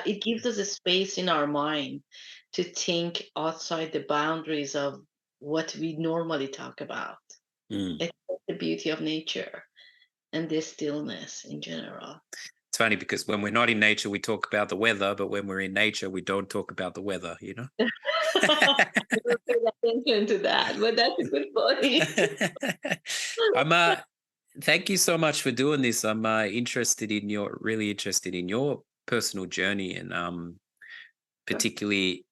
it gives us a space in our mind to think outside the boundaries of what we normally talk about. Mm. It's the beauty of nature and this stillness in general. It's funny because when we're not in nature, we talk about the weather, but when we're in nature, we don't talk about the weather, you know? I don't pay attention to that, but that's a good point. I'm thank you so much for doing this. I'm really interested in your personal journey and particularly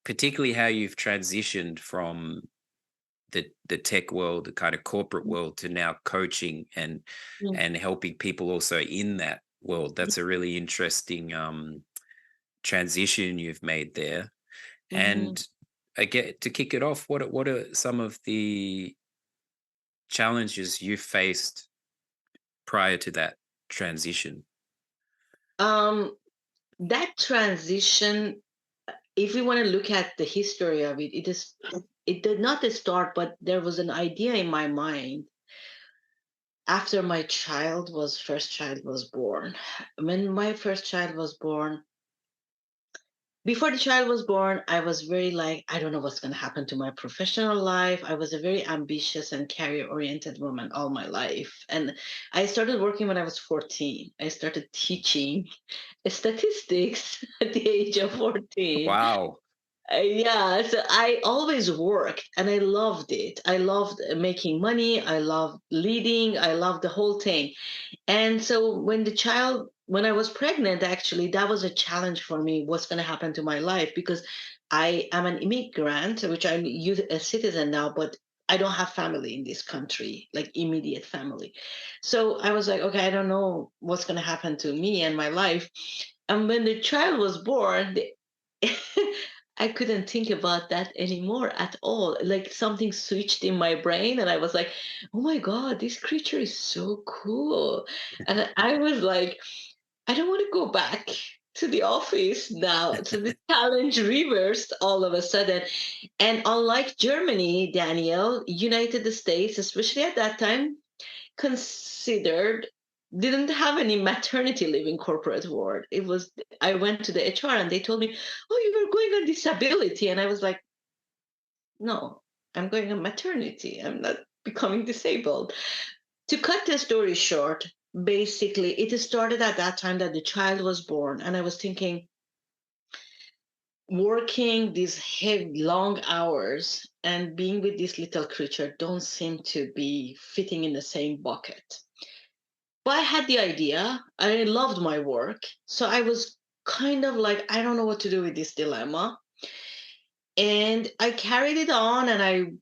particularly how you've transitioned from the tech world, the kind of corporate world, to now coaching Mm, and helping people also in that world. That's a really interesting transition you've made there. mhm. And I get to kick it off. What are some of the challenges you faced prior to that transition? Um, that transition, if we want to look at the history of it, it did not start, but there was an idea in my mind after my first child was born. When my first child was born, before the child was born, I was very like, I don't know what's going to happen to my professional life. I was a very ambitious and career oriented woman all my life. And I started working when I was 14. I started teaching statistics at the age of 14. Wow. Yeah, so I always worked and I loved it. I loved making money. I loved leading. I loved the whole thing. And so when I was pregnant, actually, that was a challenge for me. What's going to happen to my life? Because I am an immigrant, which I'm a citizen now, but I don't have family in this country, like immediate family. So I was like, okay, I don't know what's going to happen to me and my life. And when the child was born, I couldn't think about that anymore at all. Like something switched in my brain, and I was like, oh my God, this creature is so cool. And I was like, I don't want to go back to the office now. So the challenge reversed all of a sudden. And unlike Germany, Daniel, United States, especially at that time, considered didn't have any maternity leave in corporate world. It was I went to the HR and they told me, "Oh, you were going on disability," and I was like, "No, I'm going on maternity. I'm not becoming disabled." To cut the story short, basically, it started at that time that the child was born, and I was thinking, working these heavy, long hours and being with this little creature don't seem to be fitting in the same bucket. But I had the idea. I loved my work. So I was kind of like, I don't know what to do with this dilemma. And I carried it on and I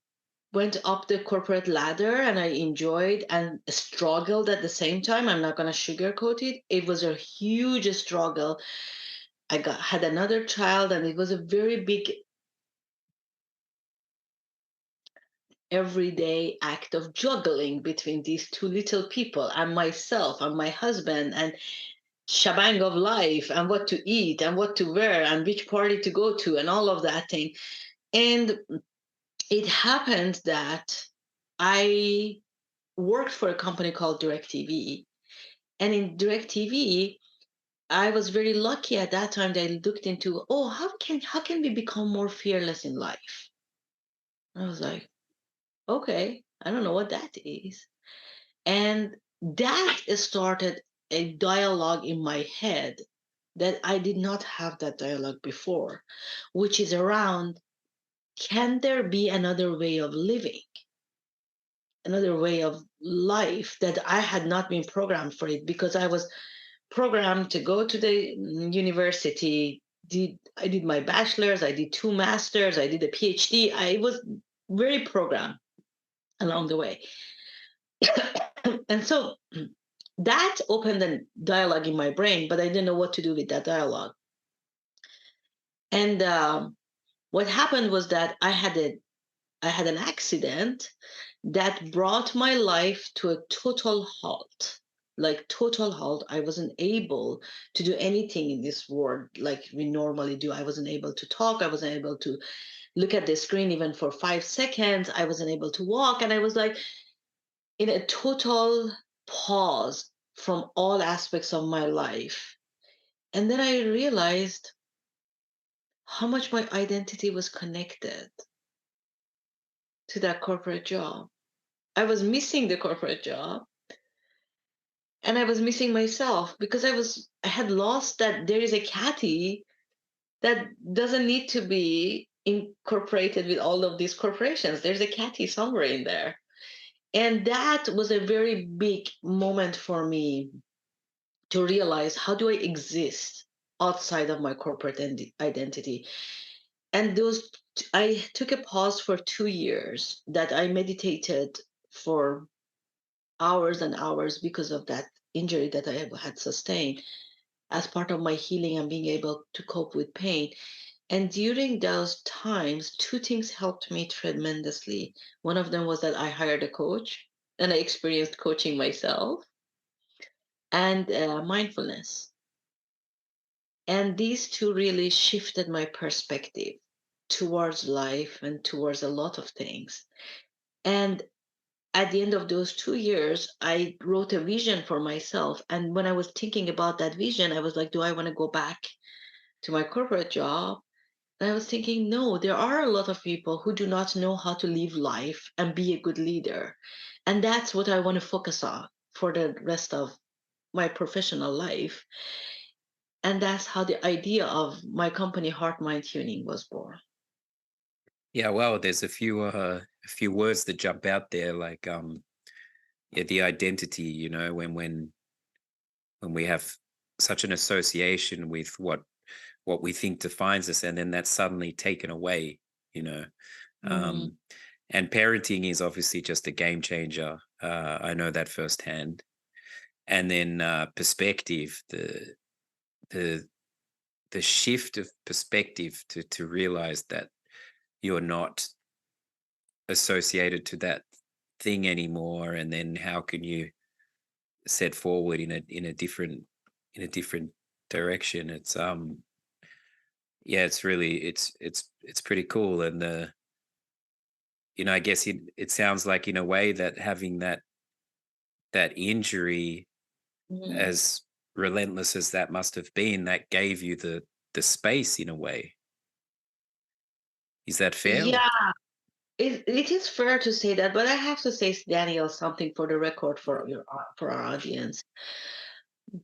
went up the corporate ladder and I enjoyed and struggled at the same time. I'm not going to sugarcoat it. It was a huge struggle. Had another child and it was a very big everyday act of juggling between these two little people and myself and my husband and shebang of life and what to eat and what to wear and which party to go to and all of that thing. And it happened that I worked for a company called DirecTV. And in DirecTV, I was very lucky at that time that I looked into, oh, how can we become more fearless in life? I was like, okay, I don't know what that is. And that started a dialogue in my head that I did not have that dialogue before, which is around, can there be another way of living, another way of life that I had not been programmed for it because I was programmed to go to the university. I did my bachelor's, I did two masters, I did a PhD. I was very programmed along the way. And so that opened a dialogue in my brain, but I didn't know what to do with that dialogue. And what happened was that I had an accident that brought my life to a total halt. Like total halt. I wasn't able to do anything in this world like we normally do. I wasn't able to talk. I wasn't able to look at the screen even for 5 seconds. I wasn't able to walk. And I was like in a total pause from all aspects of my life. And then I realized how much my identity was connected to that corporate job. I was missing the corporate job, and I was missing myself because I had lost that there is a Kathy that doesn't need to be incorporated with all of these corporations. There's a Kathy somewhere in there. And that was a very big moment for me to realize, how do I exist outside of my corporate identity? And I took a pause for 2 years that I meditated for hours and hours because of that injury that I had sustained as part of my healing and being able to cope with pain. And during those times, two things helped me tremendously. One of them was that I hired a coach and I experienced coaching myself, and mindfulness. And these two really shifted my perspective towards life and towards a lot of things. And at the end of those 2 years, I wrote a vision for myself. And when I was thinking about that vision, I was like, do I want to go back to my corporate job? And I was thinking, no, there are a lot of people who do not know how to live life and be a good leader. And that's what I want to focus on for the rest of my professional life. And that's how the idea of my company, Heart Mind Tuning, was born. Yeah, well, there's a few words that jump out there, like yeah, the identity, you know, when we have such an association with what we think defines us, and then that's suddenly taken away, you know. Mm. Um, and parenting is obviously just a game changer. I know that firsthand. And then perspective, the the shift of perspective to realize that you're not associated to that thing anymore, and then how can you set forward in a different direction. It's yeah, it's really it's pretty cool. And you know, I guess it sounds like, in a way, that having that injury, Mm. as relentless as that must have been, that gave you the space, in a way. Is that fair? Yeah, it is fair to say that, but I have to say, Daniel, something for the record for our audience,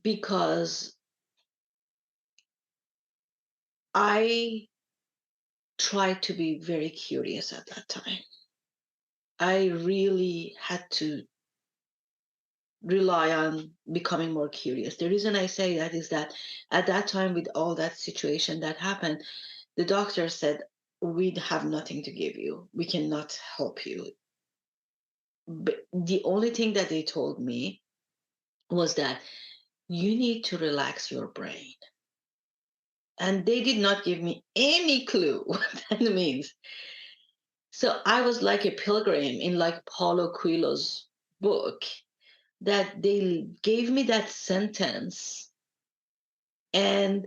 because I tried to be very curious at that time. I really had to rely on becoming more curious. The reason I say that is that at that time, with all that situation that happened, the doctor said, we have nothing to give you. We cannot help you. But the only thing that they told me was that you need to relax your brain. And they did not give me any clue what that means. So I was like a pilgrim in like Paulo Coelho's book, that they gave me that sentence. And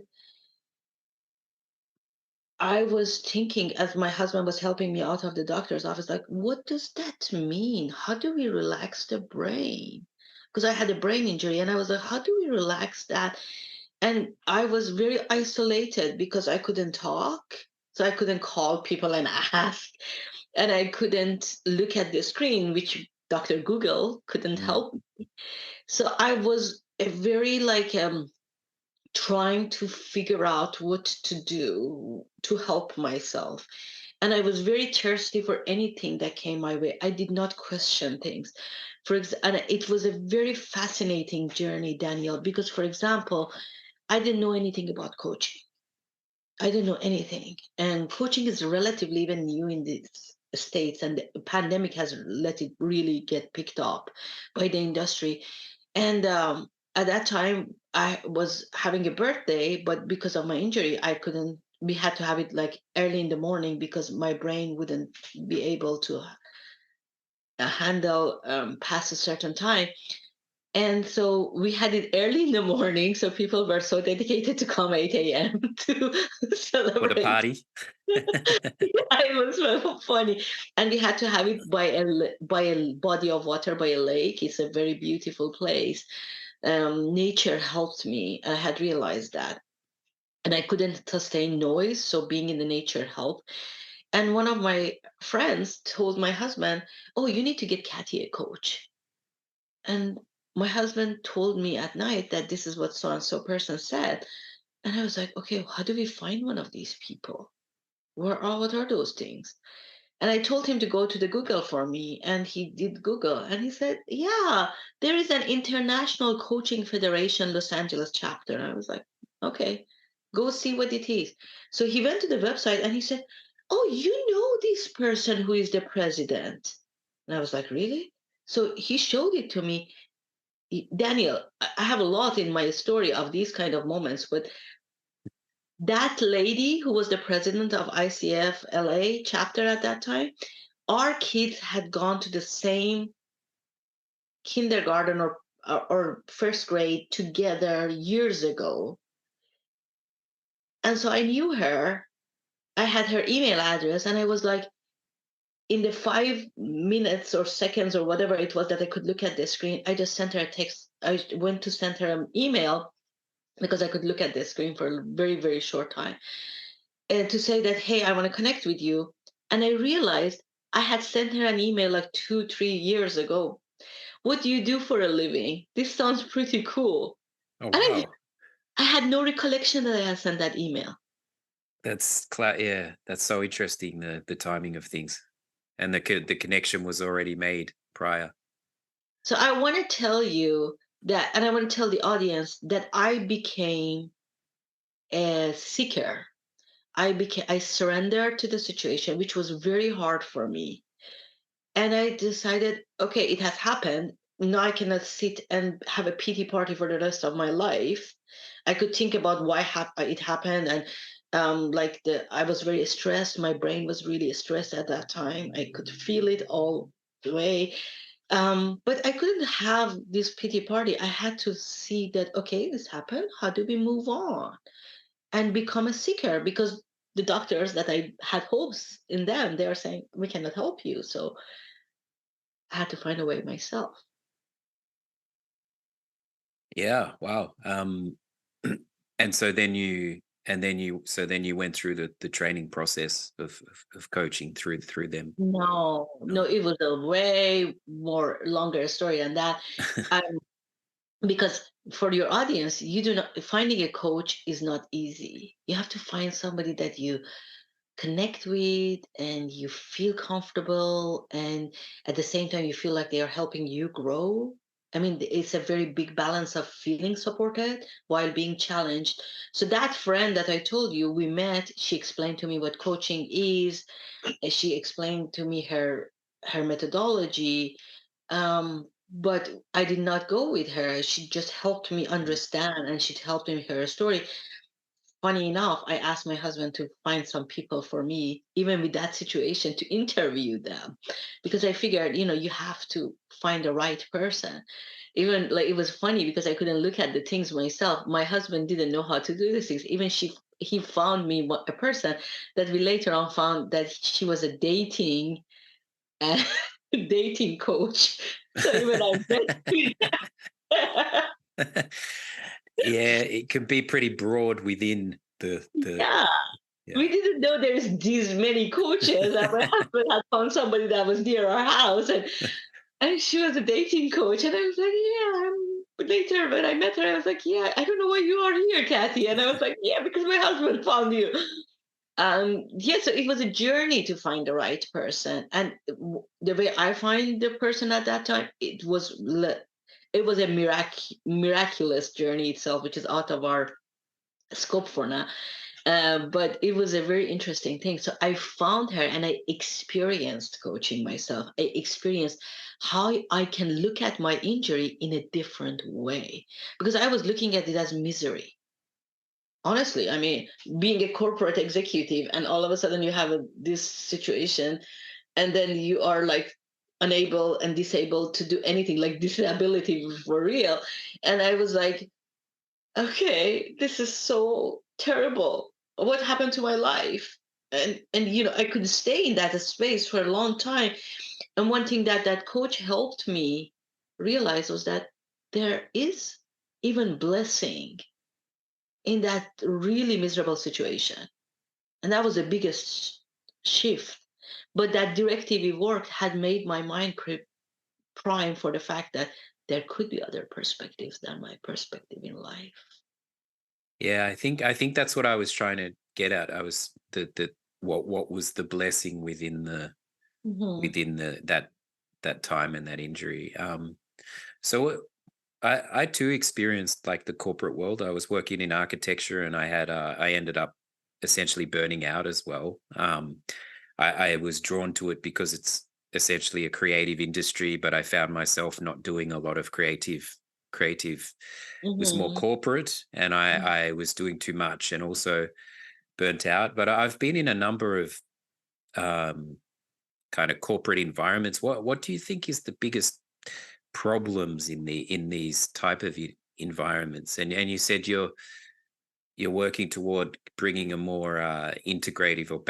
I was thinking, as my husband was helping me out of the doctor's office, like, what does that mean? How do we relax the brain? Because I had a brain injury, and I was like, how do we relax that? And I was very isolated because I couldn't talk. So I couldn't call people and ask, and I couldn't look at the screen, which Dr. Google couldn't Mm. help. So I was a very like trying to figure out what to do to help myself. And I was very thirsty for anything that came my way. I did not question things. And it was a very fascinating journey, Daniel, because, for example, I didn't know anything about coaching. I didn't know anything. And coaching is relatively even new in the States, and the pandemic has let it really get picked up by the industry. And at that time, I was having a birthday, but because of my injury, I couldn't. We had to have it like early in the morning because my brain wouldn't be able to handle past a certain time. And so we had it early in the morning. So people were so dedicated to come 8 a.m. to For the celebrate. party. It was so funny. And we had to have it by by a body of water, by a lake. It's a very beautiful place. Nature helped me. I had realized that. and I couldn't sustain noise. So being in the nature helped. And one of my friends told my husband, "Oh, you need to get Kathy a coach." And my husband told me at night that this is what so and so person said. And I was like, okay, how do we find one of these people? What are those things? And I told him to go to the Google for me, and he did Google, and he said, "Yeah, there is an International Coaching Federation Los Angeles chapter." And I was like, "Okay, go see what it is." So he went to the website and he said, "Oh, you know this person who is the president?" And I was like, "Really?" So he showed it to me. Daniel, I have a lot in my story of these kind of moments, but that lady who was the president of ICF LA chapter at that time, our kids had gone to the same kindergarten or first grade together years ago. And so I knew her. I had her email address, and I was like, in the 5 minutes or seconds or whatever it was that I could look at the screen, I just sent her a text. I went to send her an email because I could look at the screen for a very, very short time, and to say that, hey, I want to connect with you. And I realized I had sent her an email like 2, 3 years ago. What do you do for a living? This sounds pretty cool. Oh, And wow. I had no recollection that I had sent that email. Yeah, that's so interesting, the timing of things. And the connection was already made prior. So I want to tell you that, and I want to tell the audience that I became a seeker. I surrendered to the situation, which was very hard for me. And I decided, okay, it has happened. Now I cannot sit and have a pity party for the rest of my life. I could think about why it happened, and I was very stressed. My brain was really stressed at that time. I could feel it all the way. But I couldn't have this pity party. I had to see that, okay, this happened. How do we move on and become a seeker? Because the doctors that I had hopes in them, they are saying we cannot help you. So I had to find a way myself. Yeah, wow. And so then you went through the training process of coaching through them. No, no, No. it was a way more longer story than that. Um, because for your audience, you do not finding a coach is not easy. You have to find somebody that you connect with and you feel comfortable, and at the same time you feel like they are helping you grow. I mean, it's a very big balance of feeling supported while being challenged. So that friend that I told you we met, she explained to me what coaching is, and she explained to me her methodology. But I did not go with her. She just helped me Mm. understand, and she helped me with her story. Funny enough, I asked my husband to find some people for me, even with that situation, to interview them, because I figured, you have to find the right person. Even like it was funny because I couldn't look at the things myself. My husband didn't know how to do these things. Even he found me a person that we later on found that she was a dating and dating coach. So even I met. Yeah, it can be pretty broad within the Yeah. yeah. We didn't know there's these many coaches. And my husband had found somebody that was near our house, and she was a dating coach. And I was like, yeah. But later, when I met her, I was like, yeah, I don't know why you are here, Kathy. And I was like, yeah, because my husband found you. Yeah, so it was a journey to find the right person. And the way I find the person at that time, it was a miraculous journey itself, which is out of our scope for now. But it was a very interesting thing. So I found her and I experienced coaching myself. I experienced how I can look at my injury in a different way, because I was looking at it as misery. Honestly, I mean, being a corporate executive and all of a sudden you have this situation, and then you are like unable and disabled to do anything, like disability for real. And I was like, okay, this is so terrible. What happened to my life? And I could stay in that space for a long time. And one thing that coach helped me realize was that there is even blessing in that really miserable situation. And that was the biggest shift. But that DirecTV work had made my mind prime for the fact that there could be other perspectives than my perspective in life. Yeah, I think that's what I was trying to get at. I was the what was the blessing Hmm. within that time and that injury. So I too experienced like the corporate world. I was working in architecture, and I ended up essentially burning out as well. I was drawn to it because it's essentially a creative industry, but I found myself not doing a lot of creative. It was more Hmm. corporate, and I was doing too much and also burnt out. But I've been in a number of um, kind of corporate environments. What do you think is the biggest problems in these type of environments? And you said you're working toward bringing a more integrative or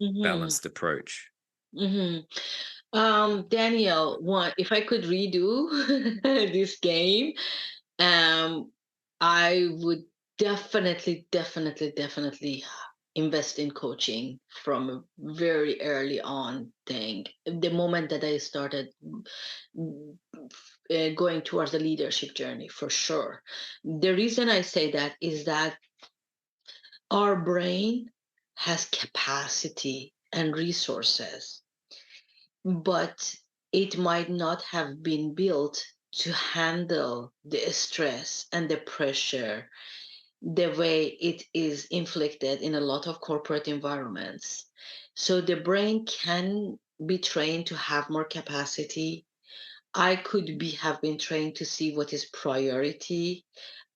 Hmm. balanced approach. Hmm. Daniel, if I could redo this game, um, I would definitely invest in coaching from a very early on thing. The moment that I started going towards the leadership journey, for sure. The reason I say that is that our brain has capacity and resources, but it might not have been built to handle the stress and the pressure the way it is inflicted in a lot of corporate environments. So the brain can be trained to have more capacity. I could have been trained to see what is priority.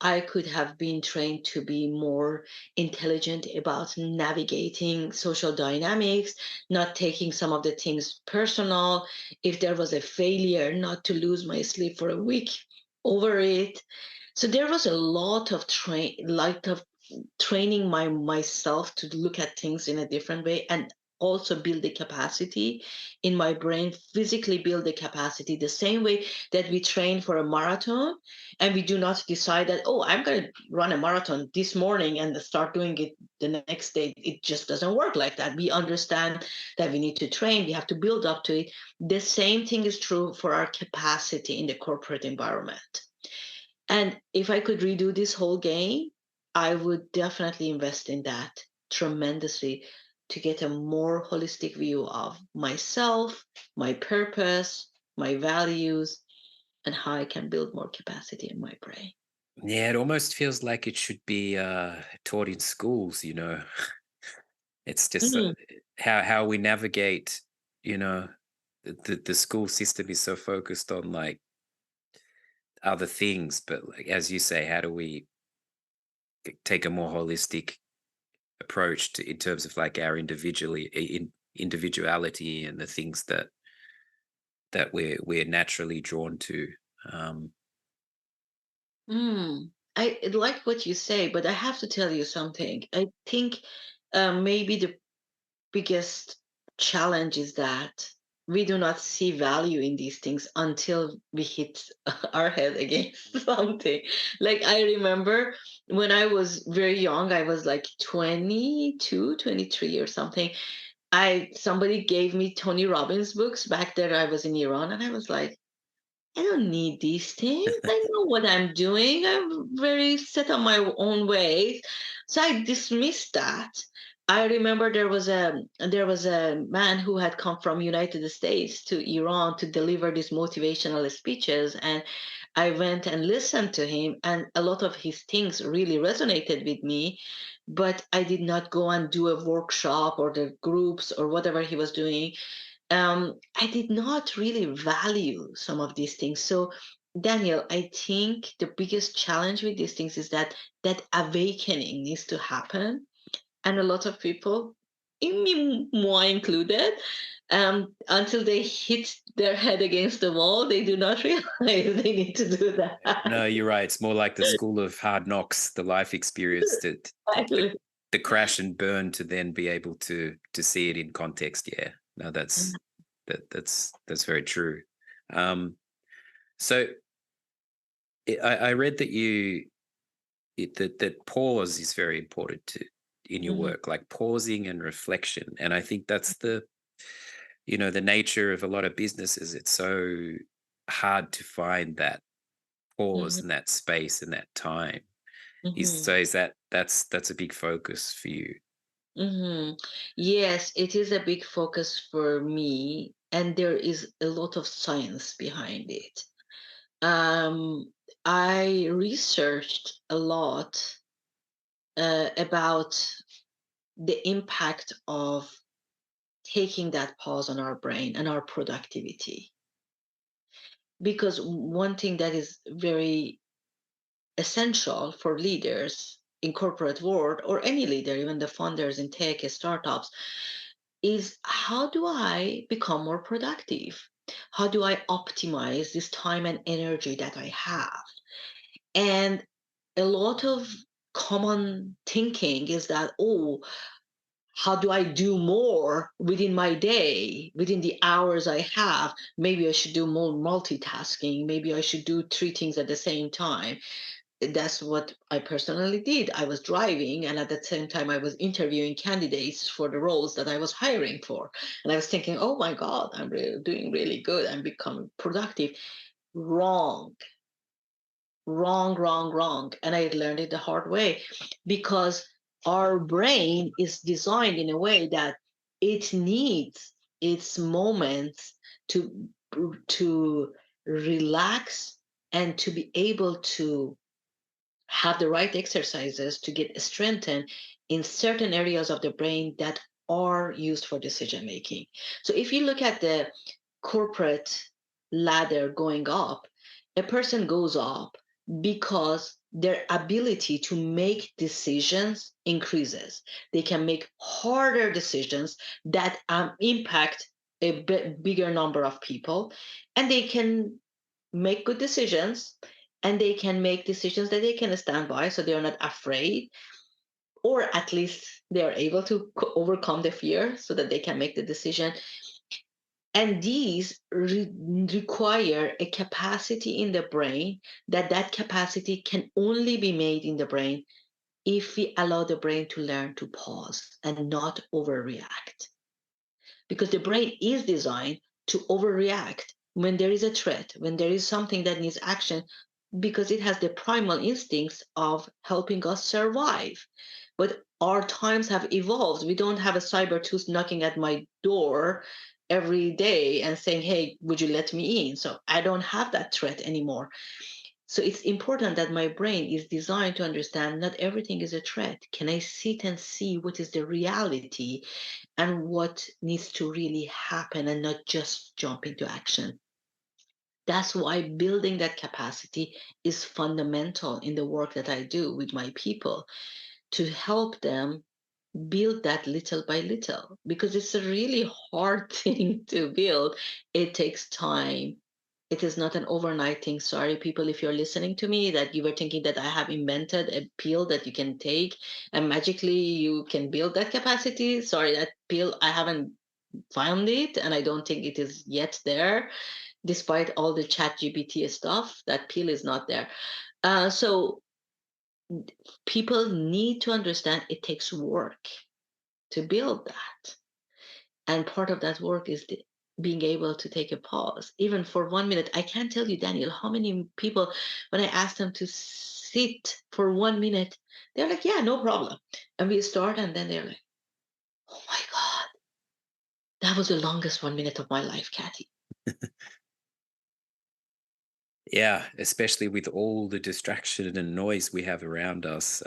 I could have been trained to be more intelligent about navigating social dynamics, not taking some of the things personal. If there was a failure, not to lose my sleep for a week over it. So there was a lot of training myself to look at things in a different way, and also build the capacity in my brain, physically build the capacity the same way that we train for a marathon, and we do not decide that, oh, I'm going to run a marathon this morning and start doing it the next day. It just doesn't work like that. We understand that we need to train, we have to build up to it. The same thing is true for our capacity in the corporate environment. And if I could redo this whole game, I would definitely invest in that tremendously, to get a more holistic view of myself, my purpose, my values, and how I can build more capacity in my brain. Yeah, it almost feels like it should be taught in schools. It's just Mm, how we navigate. You know, the school system is so focused on like other things, but like as you say, how do we take a more holistic approach to in terms of like our individuality and the things that we're naturally drawn to. Um, I like what you say, but I have to tell you something. I think maybe the biggest challenge is that we do not see value in these things until we hit our head against something. Like I remember when I was very young, I was like 22, 23 or something. I Somebody gave me Tony Robbins books back there. I was in Iran, and I was like, I don't need these things. I know what I'm doing. I'm very set on my own ways. So I dismissed that. I remember there was a man who had come from United States to Iran to deliver these motivational speeches, and I went and listened to him, and a lot of his things really resonated with me, but I did not go and do a workshop or the groups or whatever he was doing. I did not really value some of these things. So, Daniel, I think the biggest challenge with these things is that that awakening needs to happen, and a lot of people, in me, moi included, until they hit their head against the wall, they do not realize they need to do that. no, you're right. It's more like the school of hard knocks, the life experience, that Exactly. the crash and burn to then be able to see it in context. Yeah, no, that's very true. Um, so I read that that pause is very important in your Hmm. work, like pausing and reflection. And I think that's the nature of a lot of businesses. It's so hard to find that pause Hmm. and that space and that time. Hmm. Is that's a big focus for you? Hmm. Yes, it is a big focus for me, and there is a lot of science behind it. Um, I researched a lot about the impact of taking that pause on our brain and our productivity. Because one thing that is very essential for leaders in corporate world or any leader, even the founders in tech startups, is how do I become more productive? How do I optimize this time and energy that I have? And a lot of common thinking is that, oh, how do I do more within my day, within the hours I have? Maybe I should do more multitasking. Maybe I should do three things at the same time. That's what I personally did. I was driving, and at the same time, I was interviewing candidates for the roles that I was hiring for. And I was thinking, oh my God, I'm really doing really good. I'm becoming productive. Wrong, wrong, wrong, wrong. And I learned it the hard way because our brain is designed in a way that it needs its moments to to relax and to be able to have the right exercises to get strengthened in certain areas of the brain that are used for decision making. So if you look at the corporate ladder going up, a person goes up because their ability to make decisions increases. They can make harder decisions that impact a bigger number of people, and they can make good decisions, and they can make decisions that they can stand by, so they're not afraid, or at least they are able to overcome the fear so that they can make the decision. And these require a capacity in the brain, that capacity can only be made in the brain if we allow the brain to learn to pause and not overreact, because the brain is designed to overreact when there is a threat, when there is something that needs action, because it has the primal instincts of helping us survive. But our times have evolved. We don't have a cyber tooth knocking at my door every day and saying, hey, would you let me in? So I don't have that threat anymore. So it's important that my brain is designed to understand not everything is a threat. Can I sit and see what is the reality and what needs to really happen and not just jump into action? That's why building that capacity is fundamental in the work that I do with my people, to help them build that little by little, because it's a really hard thing to build. It takes time. It is not an overnight thing. Sorry, people, if you're listening to me, that you were thinking that I have invented a pill that you can take and magically you can build that capacity. Sorry, that pill, I haven't found it, and I don't think it is yet there. Despite all the chat GPT stuff, that pill is not there. So people need to understand it takes work to build that. And part of that work is being able to take a pause, even for 1 minute. I can't tell you, Daniel, how many people, when I ask them to sit for 1 minute, they're like, yeah, no problem. And we start, and then they're like, oh my God, that was the longest 1 minute of my life, Kathy. Yeah, especially with all the distraction and noise we have around us.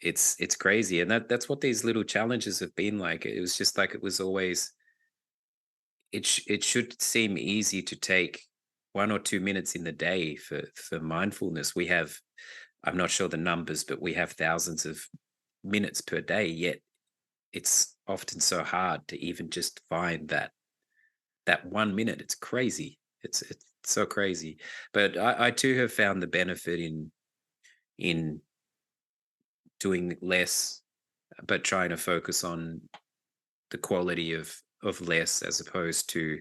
It's crazy, and that's what these little challenges have been like. It was just like it was always. It should seem easy to take 1 or 2 minutes in the day for mindfulness. We have, I'm not sure the numbers, but we have thousands of minutes per day. Yet it's often so hard to even just find that 1 minute. It's crazy. It's so crazy. But I too have found the benefit in doing less, but trying to focus on the quality of less, as opposed to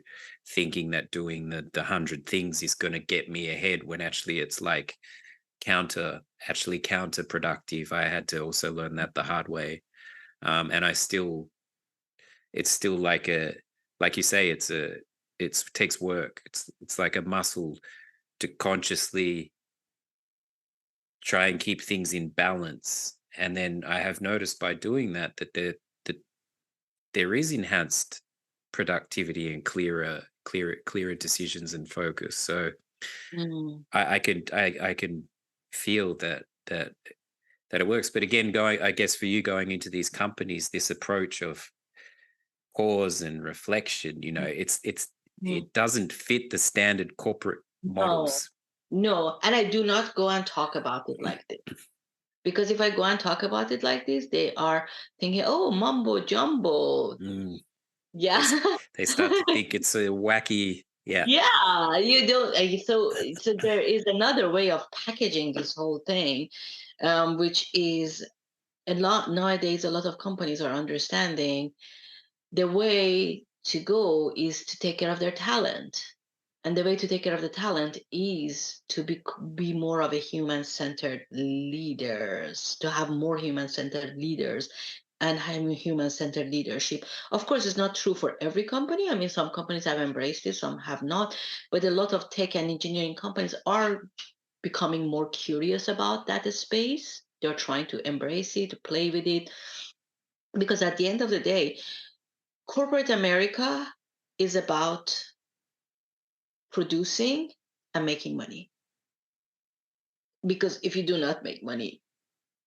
thinking that doing the 100 things is going to get me ahead, when actually it's like actually counterproductive. I had to also learn that the hard way. And it's still like you say, it takes work. It's like a muscle to consciously try and keep things in balance. And then I have noticed by doing that there is enhanced productivity and clearer decisions and focus. So Mm. I can feel that it works. But again, going I guess for you going into these companies, this approach of pause and reflection, Mm. it doesn't fit the standard corporate No, models. no. And I do not go and talk about it like this. Because if I go and talk about it like this, they are thinking, oh, mumbo jumbo. Mm, they s- Yeah. they start to think it's a wacky, yeah. Yeah, you don't. So there is another way of packaging this whole thing, which is a lot nowadays. A lot of companies are understanding the way to go is to take care of their talent, and the way to take care of the talent is to be more of a human-centered leaders, to have more human-centered leaders and have human-centered leadership. Of course, it's not true for every company. I mean, some companies have embraced it, some have not, but a lot of tech and engineering companies are becoming more curious about that space. They're trying to embrace it, play with it, because at the end of the day, corporate America is about producing and making money. Because if you do not make money,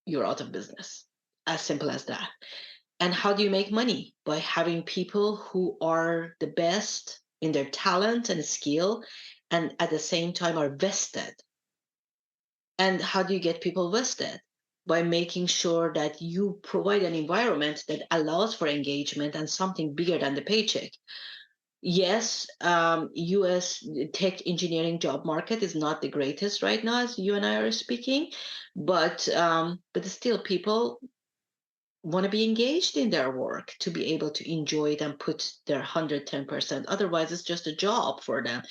you're out of business. As simple as that. And how do you make money? By having people who are the best in their talent and skill, and at the same time are vested. And how do you get people vested? By making sure that you provide an environment that allows for engagement and something bigger than the paycheck. Yes, US tech engineering job market is not the greatest right now, as you and I are speaking, but still people want to be engaged in their work to be able to enjoy it and put their 110%. Otherwise, it's just a job for them,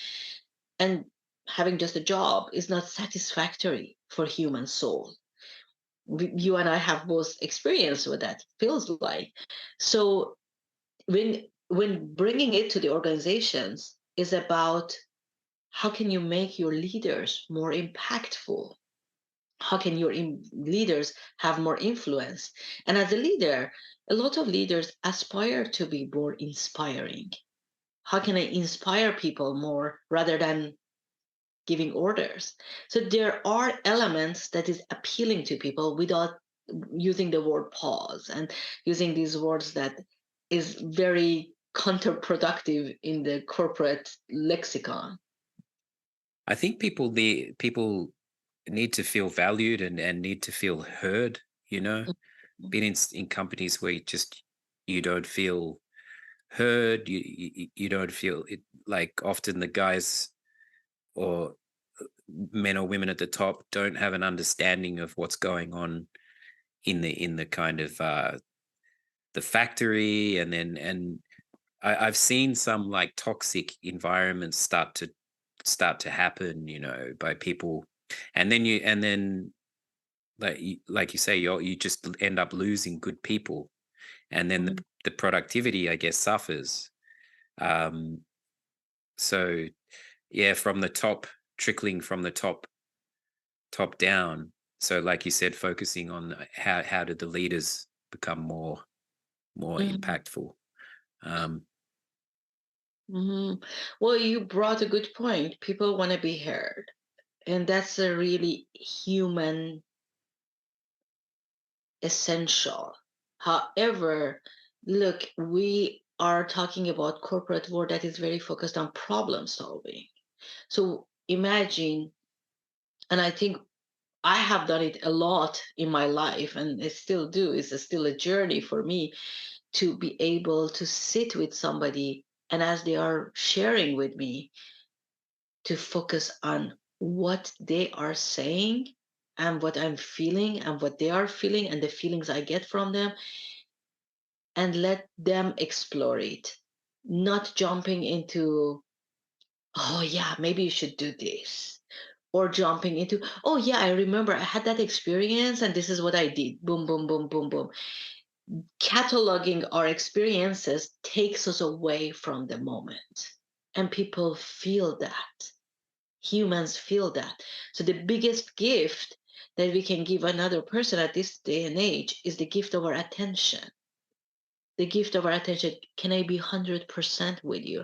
and having just a job is not satisfactory for human soul. You and I have both experience with that. Feels like so when bringing it to the organizations is about how can you make your leaders more impactful, how can your leaders have more influence, and as a leader, a lot of leaders aspire to be more inspiring. How can I inspire people more rather than giving orders? So there are elements that is appealing to people without using the word pause and using these words that is very counterproductive in the corporate lexicon. I think people need to feel valued and need to feel heard, you know. Been in companies where you don't feel heard, you don't feel it, like often the guys or men or women at the top don't have an understanding of what's going on in the kind of the factory. And I've seen some like toxic environments start to happen, by people, and then like you say, you just end up losing good people, and then Mhm. the productivity, I guess, suffers. um so yeah, from the top, trickling from the top down. So like you said, focusing on how did the leaders become more Mhm. impactful. um Mhm. Well, you brought a good point. People want to be heard, and that's a really human essential. However, look, we are talking about corporate world that is very focused on problem solving. So imagine, and I think I have done it a lot in my life, and I still do. It's still a journey for me to be able to sit with somebody, and as they are sharing with me, to focus on what they are saying and what I'm feeling and what they are feeling and the feelings I get from them, and let them explore it, not jumping into, oh, yeah, maybe you should do this. or jumping into, oh yeah, I remember I had that experience and this is what I did. Boom, boom, boom, boom, boom. Cataloging our experiences takes us away from the moment. And people feel that. Humans feel that. So the biggest gift that we can give another person at this day and age is the gift of our attention. The gift of our attention. Can I be 100% with you?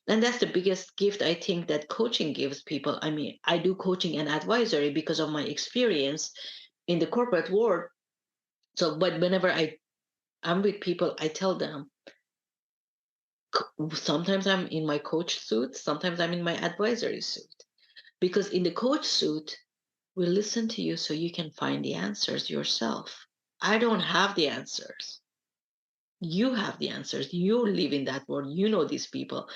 And that's the biggest gift I think that coaching gives people. I mean, I do coaching and advisory because of my experience in the corporate world. So, but whenever I'm with people, I tell them, sometimes I'm in my coach suit, sometimes I'm in my advisory suit. Because in the coach suit, we listen to you so you can find the answers yourself. I don't have the answers. You have the answers. You live in that world. You know these people.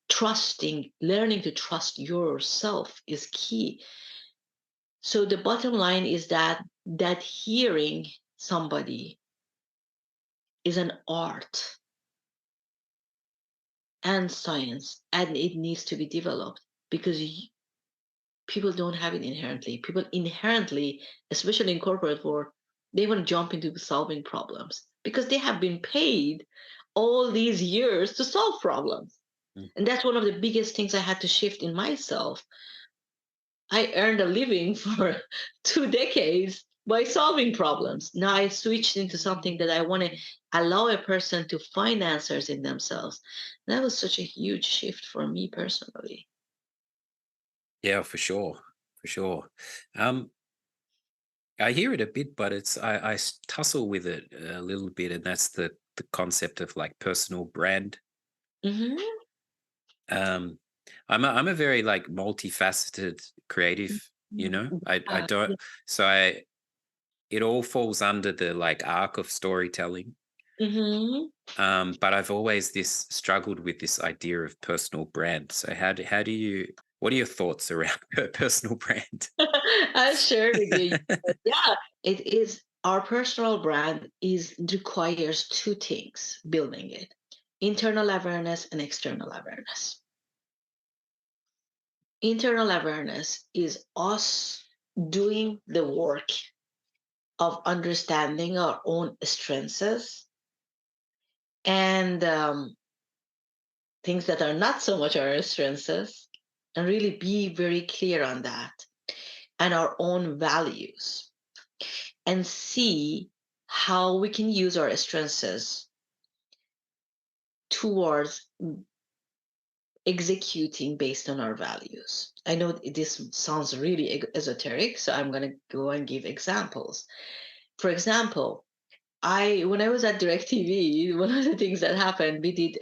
Trusting, learning to trust yourself is key. So the bottom line is that hearing somebody is an art and science, and it needs to be developed because people don't have it inherently. People inherently, especially in corporate world, they want to jump into solving problems because they have been paid all these years to solve problems. Mm. And that's one of the biggest things I had to shift in myself. I earned a living for 2 decades by solving problems. Now I switched into something that I want to allow a person to find answers in themselves. That was such a huge shift for me personally. Yeah, for sure. For sure. Um, I hear it a bit, but I tussle with it a little bit, and that's the concept of like personal brand. Hmm. Um, I'm a very like multifaceted creative, you know. I don't, so I it all falls under the like arc of storytelling. Hmm. But I've always this struggled with this idea of personal brand. So how do you, what are your thoughts around personal brand? I share with you. Yeah, it is our personal brand is requires two things building it: internal awareness and external awareness. Internal awareness is us doing the work of understanding our own strengths and things that are not so much our strengths, and really be very clear on that, and our own values, and see how we can use our strengths towards executing based on our values. I know this sounds really esoteric, so I'm going to go and give examples. For example, I when I was at DirecTV, one of the things that happened, we did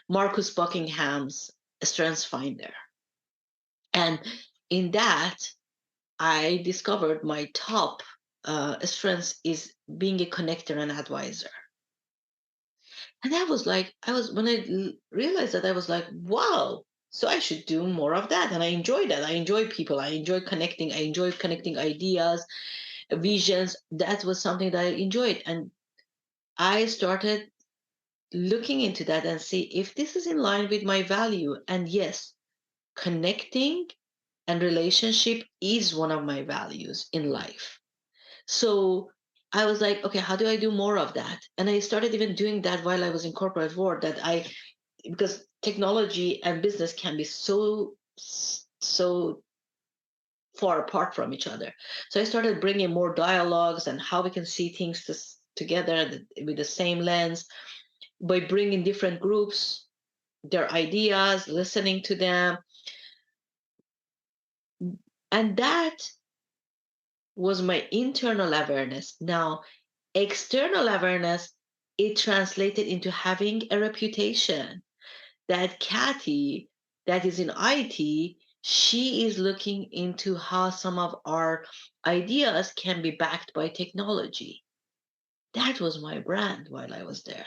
Marcus Buckingham's Strengths Finder, and in that, I discovered my top strengths is being a connector and advisor. And that was like, when I realized that, I was like, wow, so I should do more of that. And I enjoy that. I enjoy people. I enjoy connecting. I enjoy connecting ideas, visions. That was something that I enjoyed. And I started looking into that and see if this is in line with my value. And yes, connecting and relationship is one of my values in life. So I was like, okay, how do I do more of that? And I started even doing that while I was in corporate world, because technology and business can be so far apart from each other. So I started bringing more dialogues and how we can see things together with the same lens by bringing different groups, their ideas, listening to them. And that was my internal awareness. Now, external awareness, it translated into having a reputation. That Kathy, that is in IT, she is looking into how some of our ideas can be backed by technology. That was my brand while I was there.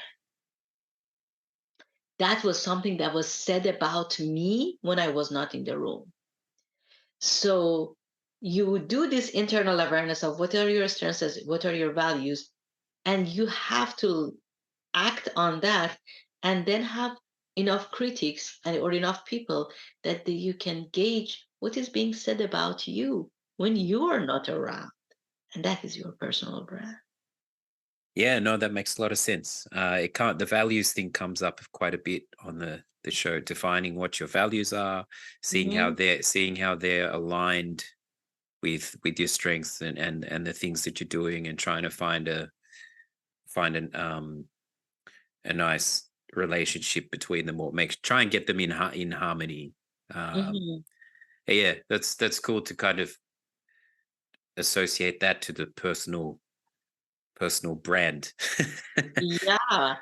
That was something that was said about me when I was not in the room. So you do this internal awareness of what are your strengths, what are your values, and you have to act on that, and then have enough critics or enough people that you can gauge what is being said about you when you are not around. And that is your personal brand. Yeah, no, that makes a lot of sense. It can't the values thing comes up quite a bit on the show, defining what your values are, Mhm. seeing how they're aligned with your strengths and the things that you're doing, and trying to find a nice relationship between them, or try and get them in harmony. Um, Mhm. yeah, that's cool to kind of associate that to the personal brand. Yeah.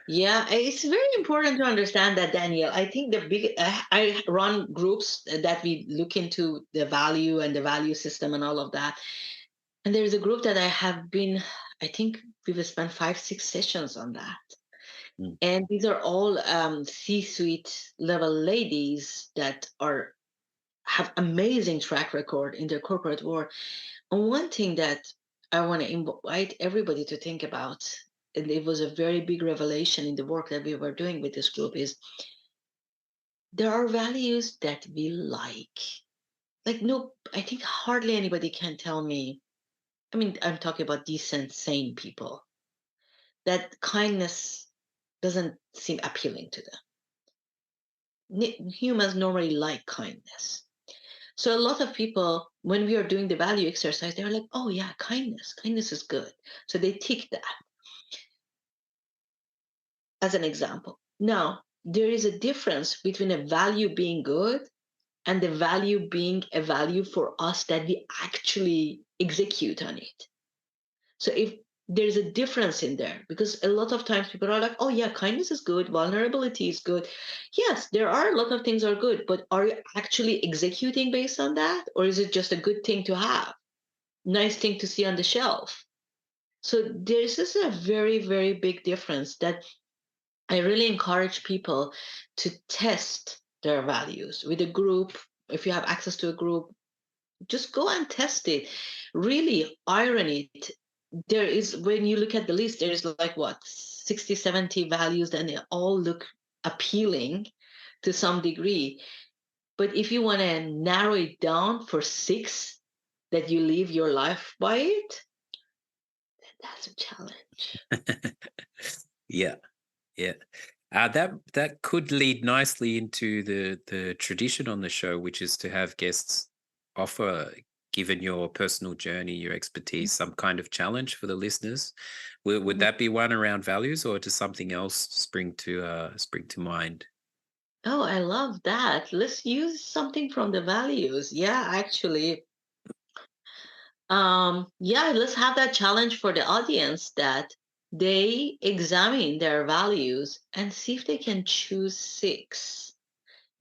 Yeah, it's very important to understand that, Daniel. I think I run groups that we look into the value and the value system and all of that. And there's a group that I think we've spent 5, 6 sessions on that. Mm. And these are all C-suite level ladies that have amazing track record in their corporate world. And one thing that I want to invite everybody to think about, and it was a very big revelation in the work that we were doing with this group, is there are values that we like. Like, no, I think hardly anybody can tell me. I mean, I'm talking about decent, sane people, that kindness doesn't seem appealing to them. Humans normally like kindness. So a lot of people, when we are doing the value exercise, they're like, oh yeah, kindness is good. So they tick that as an example. Now, there is a difference between a value being good and the value being a value for us that we actually execute on it. So if there's a difference in there, because a lot of times people are like, oh yeah, kindness is good, vulnerability is good. Yes, there are a lot of things are good, but are you actually executing based on that? Or is it just a good thing to have? Nice thing to see on the shelf? So this is a very, very big difference that I really encourage people to test their values with a group. If you have access to a group, just go and test it. Really iron it. There is, when you look at the list, there is like what, 60, 70 values, and they all look appealing to some degree. But if you want to narrow it down for 6 that you live your life by it, that's a challenge. Yeah, yeah. That could lead nicely into the tradition on the show, which is to have guests offer, given your personal journey, your expertise, some kind of challenge for the listeners. Would Mhm. that be one around values, or does something else spring to mind? Oh, I love that. Let's use something from the values. Yeah, actually. Yeah, let's have that challenge for the audience that they examine their values and see if they can choose 6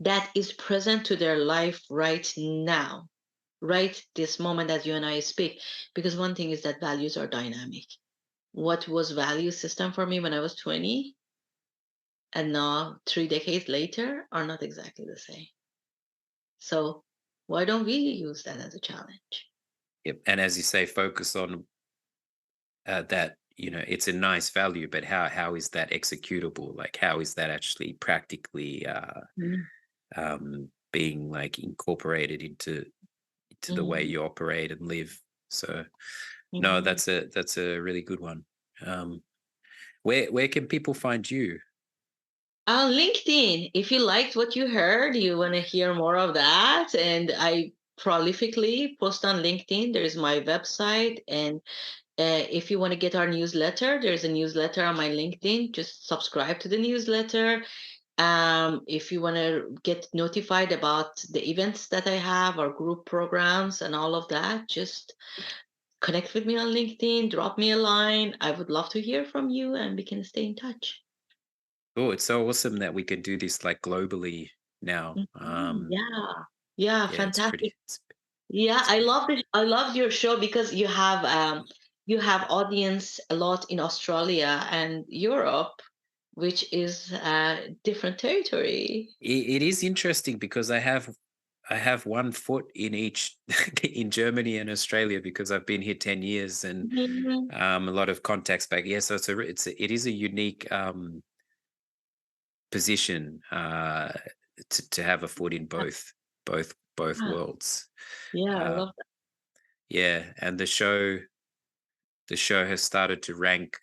that is present to their life right now, right this moment that you and I speak. Because one thing is that values are dynamic. What was value system for me when I was 20 and now 3 decades later are not exactly the same. So why don't we use that as a challenge? Yep. And as you say, focus on that. It's a nice value, but how is that executable? Like, how is that actually practically being like incorporated into the way Mm-hmm. you operate and live? So no, Mm-hmm. that's a really good one. Where can people find you? On LinkedIn, if you liked what you heard, you want to hear more of that, and I prolifically post on LinkedIn. There's my website, and if you want to get our newsletter, there's a newsletter on my LinkedIn. Just subscribe to the newsletter. If you want to get notified about the events that I have, or group programs, and all of that, just connect with me on LinkedIn. Drop me a line. I would love to hear from you, and we can stay in touch. Oh, it's so awesome that we can do this like globally now. Mhm. Yeah. Yeah, Yeah, it's pretty. fantastic. Yeah, It's pretty. I love your show because you have audience a lot in Australia and Europe, which is different territory. It is interesting because I have one foot in each in Germany and Australia, because I've been here 10 years, and Mhm. a lot of contacts back. Yeah, so it is a unique position to have a foot in both both Ah, worlds. yeah, I Uh, love that. yeah, and the show has started to rank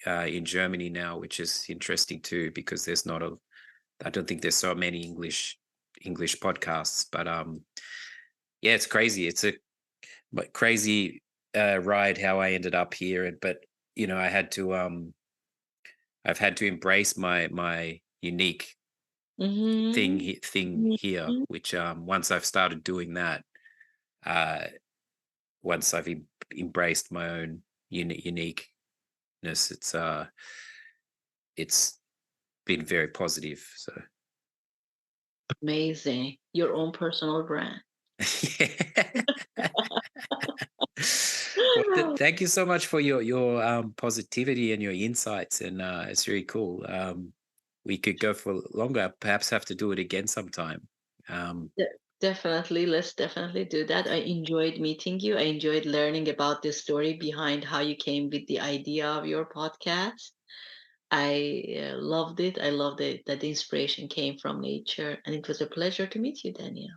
in Germany now, which is interesting too, because there's not a I don't think there's so many English podcasts, but yeah, it's crazy. It's a crazy ride how I ended up here, but I had to I've had to embrace my unique Mm-hmm. thing here, which once I've started doing that, uh, once I've embraced my own uniqueness, it's been very positive. So Amazing. Your own personal brand. yeah. Well, thank you so much for your positivity and your insights, and it's really cool. We could go for longer. Perhaps have to do it again sometime. Um, Definitely, let's definitely do that. I enjoyed meeting you. I enjoyed learning about the story behind how you came with the idea of your podcast. I loved it. I loved it that the inspiration came from nature, and it was a pleasure to meet you, Daniel.